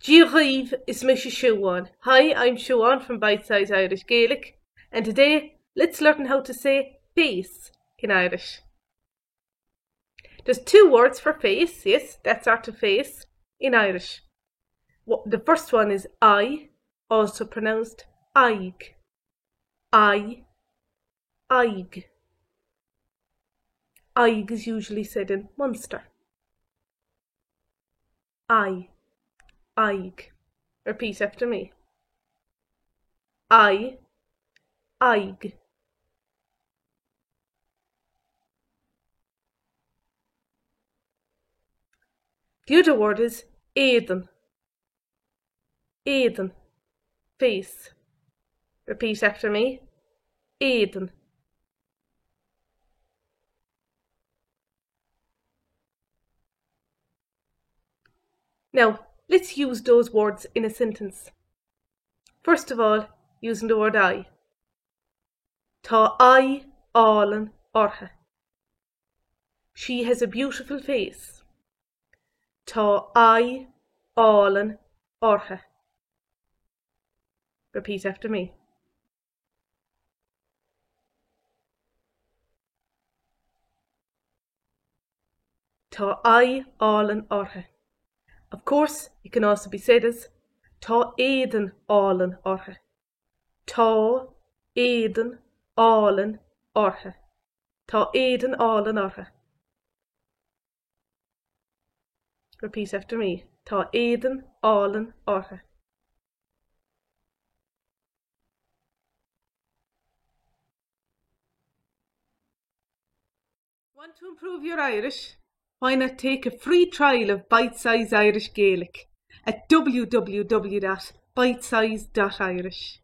Aghaidh is Mrs. Siobhan. Hi, I'm Siobhan from Bite Size Irish Gaelic, and today let's learn how to say face in Irish. There's two words for face, yes, that's our to face in Irish. The first one is I, also pronounced aigh. Aigh. Aigh is usually said in Munster. Aigh. Repeat after me. Aigh. The other word is éadan. Face. Repeat after me. Éadan. Now, let's use those words in a sentence. First of all, using the word I. Tá aw-len uirthi. She has a beautiful face. Tá aw-len uirthi. Repeat after me. Tá aw-len uirthi. Of course, it can also be said as Tá éadan álainn uirthi. Tá éadan álainn uirthi. Tá éadan álainn uirthi. Repeat after me. Tá éadan álainn uirthi. Want to improve your Irish? Why not take a free trial of Bite Size Irish Gaelic at www.bitesize.irish.